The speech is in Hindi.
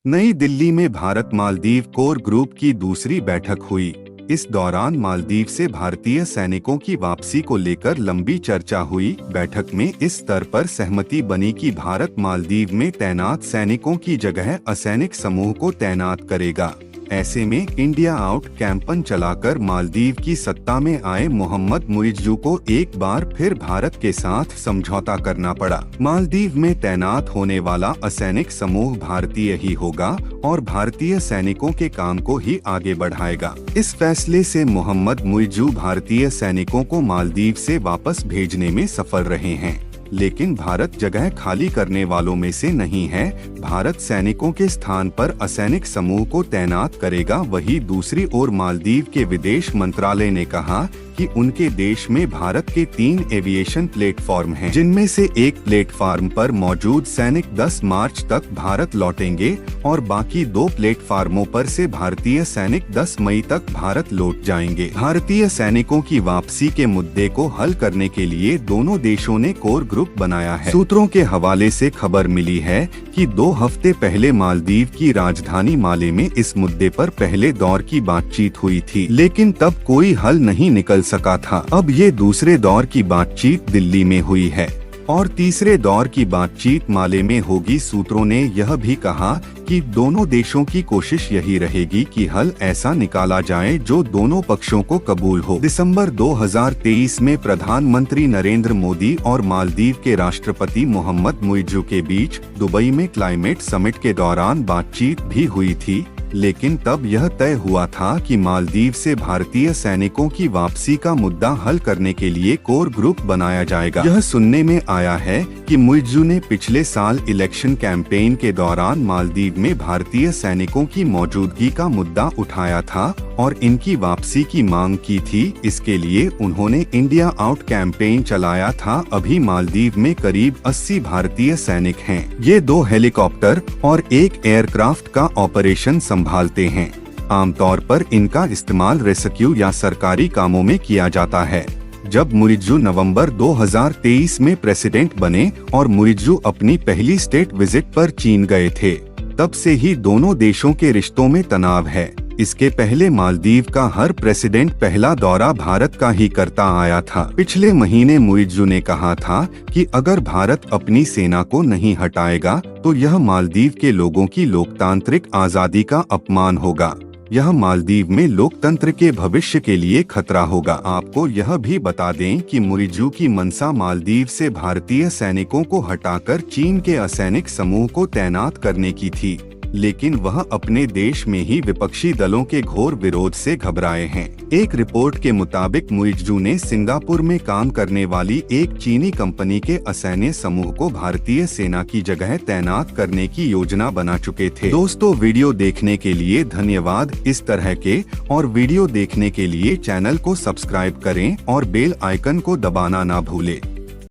नई दिल्ली में भारत मालदीव कोर ग्रुप की दूसरी बैठक हुई। इस दौरान मालदीव से भारतीय सैनिकों की वापसी को लेकर लंबी चर्चा हुई। बैठक में इस स्तर पर सहमति बनी कि भारत मालदीव में तैनात सैनिकों की जगह असैनिक समूह को तैनात करेगा। ऐसे में इंडिया आउट कैंपेन चलाकर मालदीव की सत्ता में आए मोहम्मद मुइज्जू को एक बार फिर भारत के साथ समझौता करना पड़ा। मालदीव में तैनात होने वाला असैनिक समूह भारतीय ही होगा और भारतीय सैनिकों के काम को ही आगे बढ़ाएगा। इस फैसले से मोहम्मद मुइज्जू भारतीय सैनिकों को मालदीव से वापस भेजने में सफल रहे हैं, लेकिन भारत जगह खाली करने वालों में से नहीं है। भारत सैनिकों के स्थान पर असैनिक समूह को तैनात करेगा। वहीं दूसरी ओर मालदीव के विदेश मंत्रालय ने कहा कि उनके देश में भारत के 3 एविएशन प्लेटफॉर्म हैं, जिनमें से एक प्लेटफॉर्म पर मौजूद सैनिक 10 मार्च तक भारत लौटेंगे और बाकी 2 प्लेटफॉर्मों पर से भारतीय सैनिक 10 मई तक भारत लौट जाएंगे। भारतीय सैनिकों की वापसी के मुद्दे को हल करने के लिए दोनों देशों ने कोर ग्रुप बनाया है। सूत्रों के हवाले से खबर मिली है कि 2 हफ्ते पहले मालदीव की राजधानी माले में इस मुद्दे पर पहले दौर की बातचीत हुई थी, लेकिन तब कोई हल नहीं निकल सका था। अब ये दूसरे दौर की बातचीत दिल्ली में हुई है और तीसरे दौर की बातचीत माले में होगी। सूत्रों ने यह भी कहा कि दोनों देशों की कोशिश यही रहेगी कि हल ऐसा निकाला जाए जो दोनों पक्षों को कबूल हो। दिसंबर 2023 में प्रधानमंत्री नरेंद्र मोदी और मालदीव के राष्ट्रपति मोहम्मद मुइज्जू के बीच दुबई में क्लाइमेट समिट के दौरान बातचीत भी हुई थी, लेकिन तब यह तय हुआ था कि मालदीव से भारतीय सैनिकों की वापसी का मुद्दा हल करने के लिए कोर ग्रुप बनाया जाएगा। यह सुनने में आया है कि मुइज्जू ने पिछले साल इलेक्शन कैंपेन के दौरान मालदीव में भारतीय सैनिकों की मौजूदगी का मुद्दा उठाया था और इनकी वापसी की मांग की थी। इसके लिए उन्होंने इंडिया आउट कैंपेन चलाया था। अभी मालदीव में करीब 80 भारतीय सैनिक हैं। ये 2 हेलीकॉप्टर और 1 एयरक्राफ्ट का ऑपरेशन संभालते हैं। आमतौर पर इनका इस्तेमाल रेस्क्यू या सरकारी कामों में किया जाता है। जब मुइज्जू नवंबर 2023 में प्रेसिडेंट बने और मुइज्जू अपनी पहली स्टेट विजिट पर चीन गए थे, तब से ही दोनों देशों के रिश्तों में तनाव है। इसके पहले मालदीव का हर प्रेसिडेंट पहला दौरा भारत का ही करता आया था। पिछले महीने मुइज्जू ने कहा था कि अगर भारत अपनी सेना को नहीं हटाएगा तो यह मालदीव के लोगों की लोकतांत्रिक आजादी का अपमान होगा। यह मालदीव में लोकतंत्र के भविष्य के लिए खतरा होगा। आपको यह भी बता दें कि मुइज्जू की मंशा मालदीव से भारतीय सैनिकों को हटाकर चीन के असैनिक समूह को तैनात करने की थी, लेकिन वह अपने देश में ही विपक्षी दलों के घोर विरोध से घबराए हैं। एक रिपोर्ट के मुताबिक मुइज्जू ने सिंगापुर में काम करने वाली एक चीनी कंपनी के असैन्य समूह को भारतीय सेना की जगह तैनात करने की योजना बना चुके थे। दोस्तों, वीडियो देखने के लिए धन्यवाद। इस तरह के और वीडियो देखने के लिए चैनल को सब्सक्राइब करें और बेल आइकन को दबाना ना भूलें।